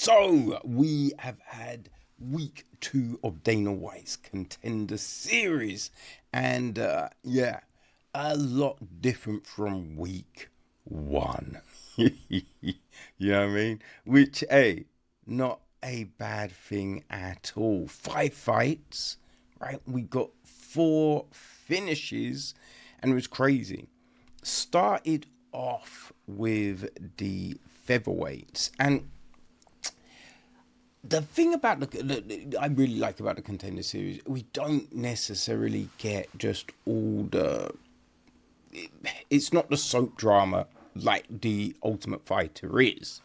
So we have had week 2 of Dana White's Contender series, and a lot different from week 1. You know what I mean? Which, not a bad thing at all. 5 fights, right? We got 4 finishes, and it was crazy. Started off with the featherweights, and the thing about I really like about the Contender series, we don't necessarily get just all the. It's not the soap drama like the Ultimate Fighter is,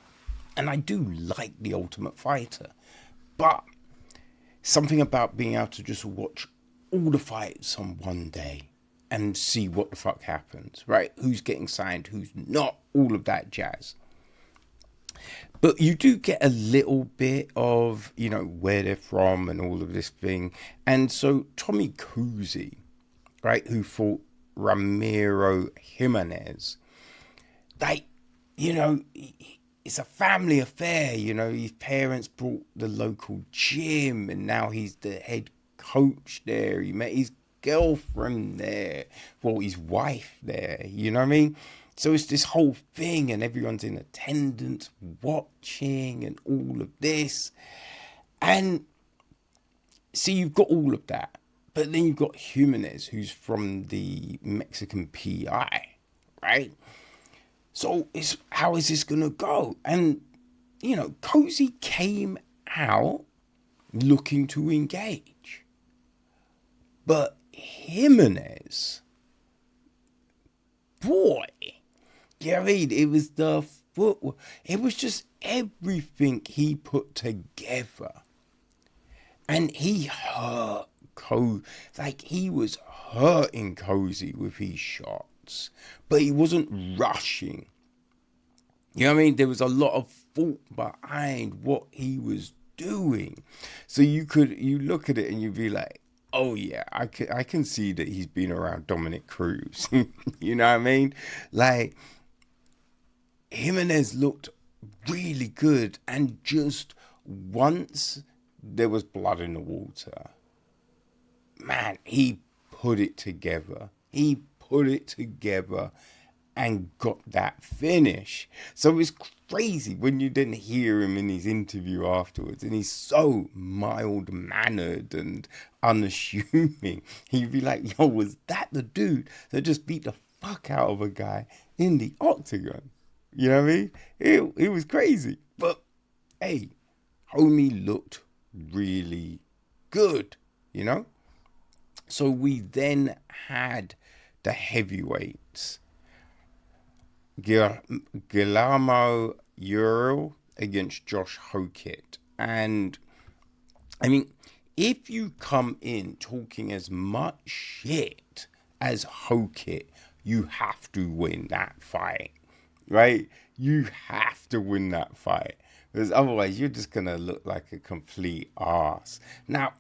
and I do like the Ultimate Fighter, but something about being able to just watch all the fights on one day and see what the fuck happens, right? Who's getting signed, who's not, all of that jazz. But you do get a little bit of, where they're from and all of this thing. And so Tommy Cuozzi, right, who fought Ramiro Jimenez, it's a family affair. His parents brought the local gym, and now he's the head coach there. He met his girlfriend there, well, his wife there, you know what I mean? So it's this whole thing, and everyone's in attendance watching and all of this. And see, you've got all of that. But then you've got Jimenez, who's from the Mexican PI, right? So how is this going to go? And, Cuozzi came out looking to engage. But Jimenez, boy, you know what I mean? It was the footwork. It was just everything he put together. And he hurt he was hurting Cuozzi with his shots. But he wasn't rushing. You know what I mean? There was a lot of thought behind what he was doing. So you look at it and you'd be like, oh yeah, I can see that he's been around Dominic Cruz. You know what I mean? Like, Jimenez looked really good, and just once there was blood in the water, man, he put it together. He put it together and got that finish. So it's crazy when you then hear him in his interview afterwards, and he's so mild-mannered and unassuming. He'd be like, yo, was that the dude that just beat the fuck out of a guy in the octagon? You know what I mean? It was crazy. But, hey, homie looked really good, So we then had the heavyweights. Guillermo Uriel against Josh Hokit. And, I mean, if you come in talking as much shit as Hokit, you have to win that fight, right? You have to win that fight. Because otherwise, you're just going to look like a complete arse. Now,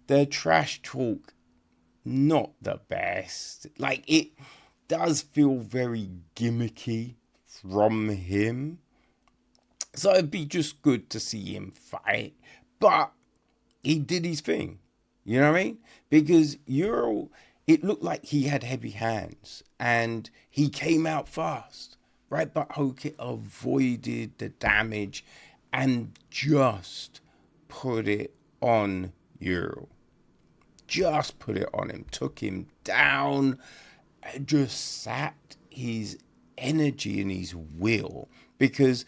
the trash talk, not the best. Like, it does feel very gimmicky from him. So it'd be just good to see him fight. But he did his thing. You know what I mean? Because Uriel, it looked like he had heavy hands. And he came out fast. Right? But Hokit avoided the damage and just put it on Uriel. Just put it on him. Took him down. Just sapped his energy and his will, because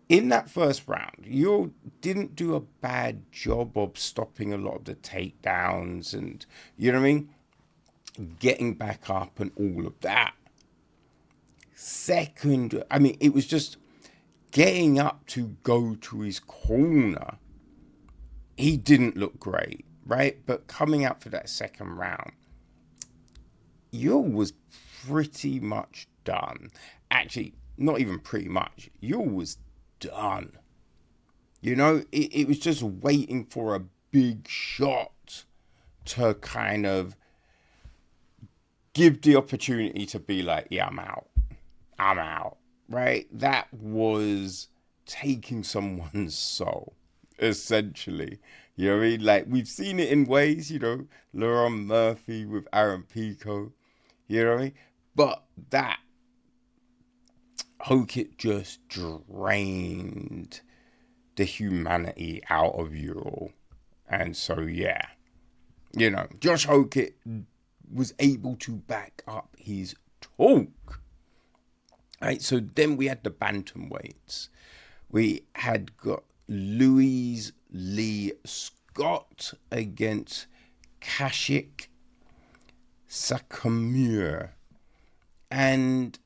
in that first round, you didn't do a bad job of stopping a lot of the takedowns and, you know what I mean, getting back up and all of that. Second, I mean, it was just getting up to go to his corner. He didn't look great, right? But coming out for that second round, Uriel was pretty much done. Actually, not even pretty much. Uriel was done. It was just waiting for a big shot to kind of give the opportunity to be like, yeah, I'm out, right? That was taking someone's soul, essentially. You know what I mean? Like, we've seen it in ways, Laurent Murphy with Aaron Pico, you know what I mean? But that, Hokit just drained the humanity out of Uriel. And so, yeah, Josh Hokit was able to back up his talk. Right, so then we had the bantamweights. We had got Louis Lee Scott against Kaushik Saikumar. And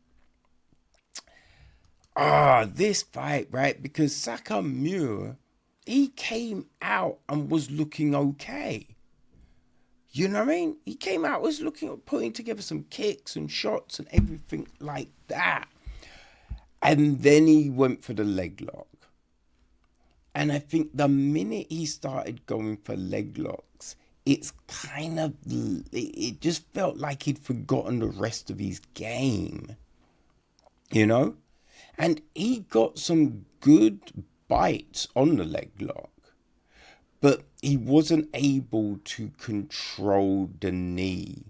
this fight, right? Because Saikumar, he came out and was looking okay. You know what I mean? He came out, was putting together some kicks and shots and everything like that. And then he went for the leg lock. And I think the minute he started going for leg locks, it just felt like he'd forgotten the rest of his game. And he got some good bites on the leg lock, but he wasn't able to control the knee.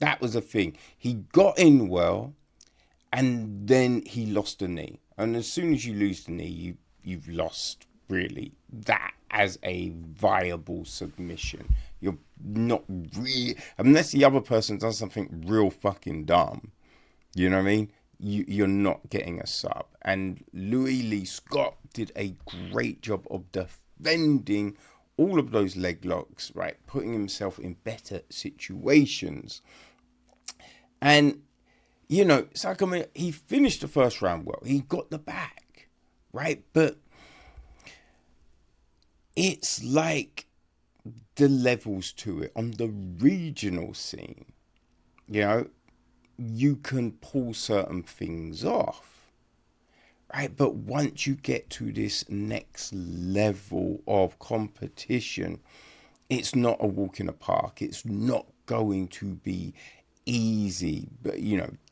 That was the thing. He got in well, and then he lost the knee. And as soon as you lose the knee, you've lost, really, that as a viable submission. You're not really, unless the other person does something real fucking dumb, you know what I mean? You're not getting a sub. And Louis Lee Scott did a great job of defending all of those leg locks, right? Putting himself in better situations. And, Saikumar, he finished the first round well. He got the back, right? But it's like the levels to it on the regional scene. You can pull certain things off, right? But once you get to this next level of competition, it's not a walk in the park. It's not going to be easy, but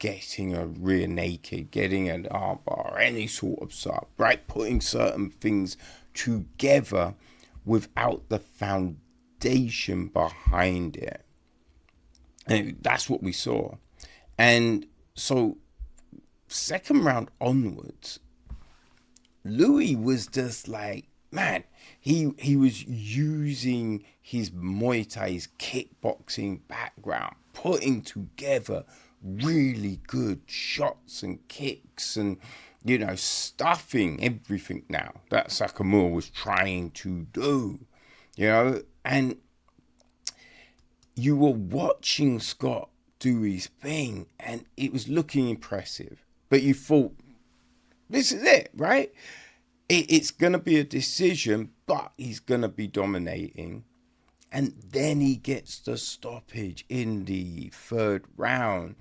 getting a rear naked, getting an arm bar, any sort of sub, right? Putting certain things together without the foundation behind it. And that's what we saw. And so, second round onwards, Louis was just like, man, he was using his Muay Thai's kickboxing background, putting together really good shots and kicks and, stuffing everything now that Saikumar was trying to do, and you were watching Scott do his thing and it was looking impressive, but you thought, this is it, right? It's going to be a decision, but he's going to be dominating. And then he gets the stoppage in the third round.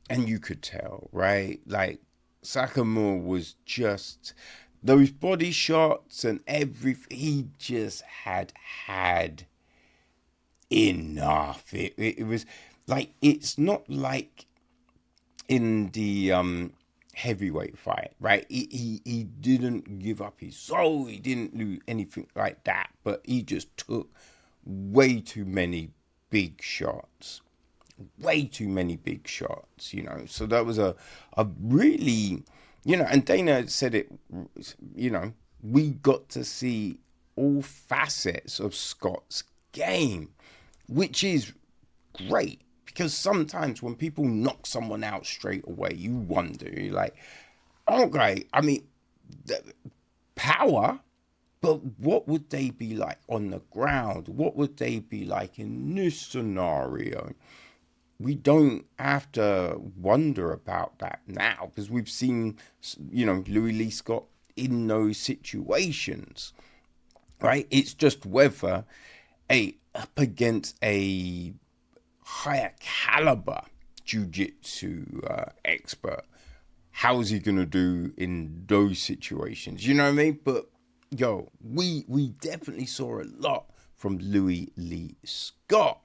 And you could tell, right? Like, Saikumar was just, those body shots and everything, he just had enough. It was like, it's not like in the heavyweight fight, right? He didn't give up his soul. He didn't lose anything like that. But he just took way too many big shots. Way too many big shots, So that was a really, and Dana said it, we got to see all facets of Scott's game, which is great. Because sometimes when people knock someone out straight away, you wonder, you're like, okay, I mean, power, but what would they be like on the ground? What would they be like in this scenario? We don't have to wonder about that now because we've seen, Louis Lee Scott in those situations, right? It's just whether up against a higher caliber jiu-jitsu expert, how's he gonna do in those situations? You know what I mean? But we definitely saw a lot from Louis Lee Scott.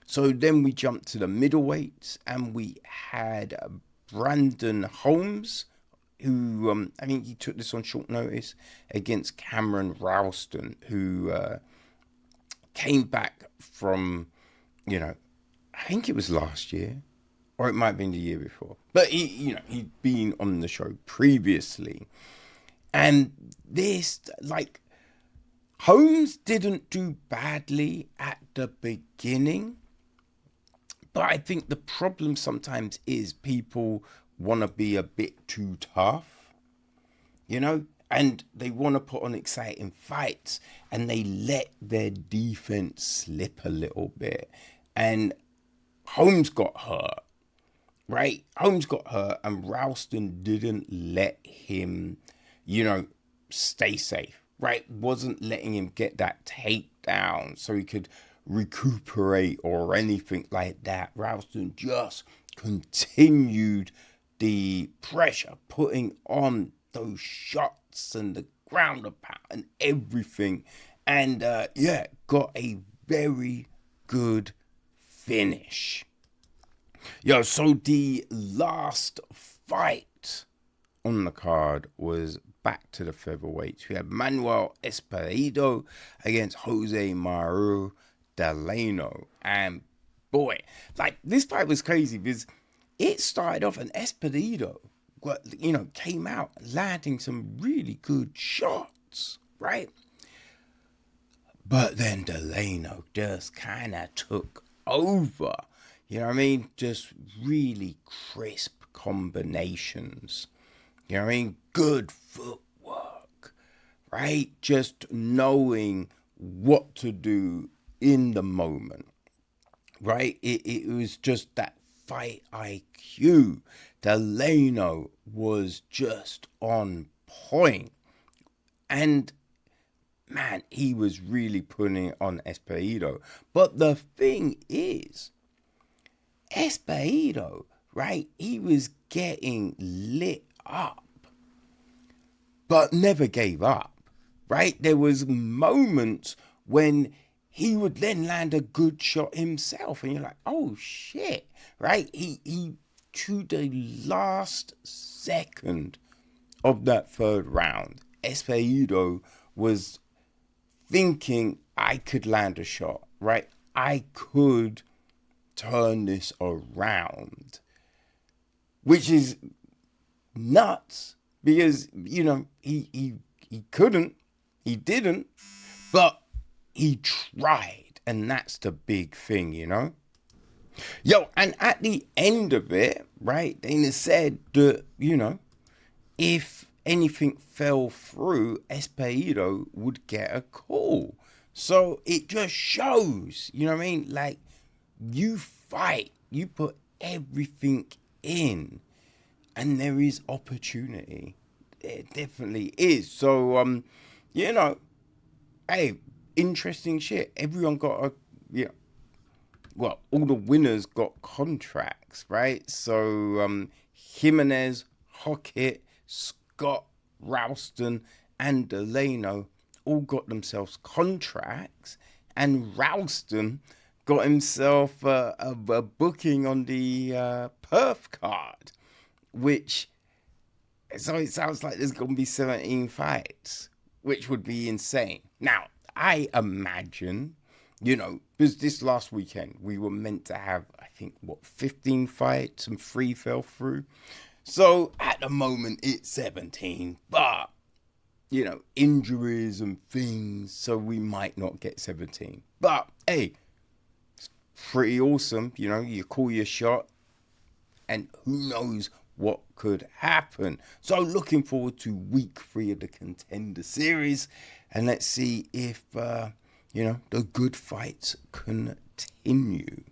So then we jumped to the middleweights and we had Brandon Holmes who, I mean, he took this on short notice against Cameron Rowston, who came back from, I think it was last year, or it might have been the year before. But he'd been on the show previously. And this, Holmes didn't do badly at the beginning. But I think the problem sometimes is people want to be a bit too tough, and they want to put on exciting fights, and they let their defense slip a little bit. And Holmes got hurt, right? Holmes got hurt, and Rowston didn't let him, stay safe, right? Wasn't letting him get that takedown so he could recuperate or anything like that. Rowston just continued the pressure, putting on those shots and the ground and pound and everything. And got a very good finish. So the last fight on the card was back to the featherweights. We had Manuel Exposito against José Mauro Delano. And boy, this fight was crazy because it started off and Exposito, came out landing some really good shots, right? But then Delano just kind of took over. Just really crisp combinations. Good footwork, right? Just knowing what to do in the moment, right? It was just that fight IQ. Delano was just on point. And man, he was really putting it on Exposito. But the thing is, Exposito, right? He was getting lit up, but never gave up, right? There was moments when he would then land a good shot himself, and you're like, oh shit, right? He to the last second of that third round, Exposito was thinking, I could land a shot, right? I could turn this around, which is nuts because, he couldn't, he didn't, but he tried, and that's the big thing, and at the end of it, right, Dana said that, if anything fell through, Exposito would get a call. So it just shows, you fight, you put everything in, and there is opportunity. It definitely is. So, hey, interesting shit. Everyone got all the winners got contracts, right? So, Jimenez, Hokit, Scott, Rowston, and Delano all got themselves contracts, and Rowston got himself a booking on the Perth card, so it sounds like there's going to be 17 fights, which would be insane. Now, I imagine, because this last weekend we were meant to have, I think, 15 fights, and 3 fell through. So at the moment it's 17, but, injuries and things, so we might not get 17. But, hey, it's pretty awesome. You call your shot, and who knows what could happen. So looking forward to week 3 of the Contender series, and let's see if, the good fights continue.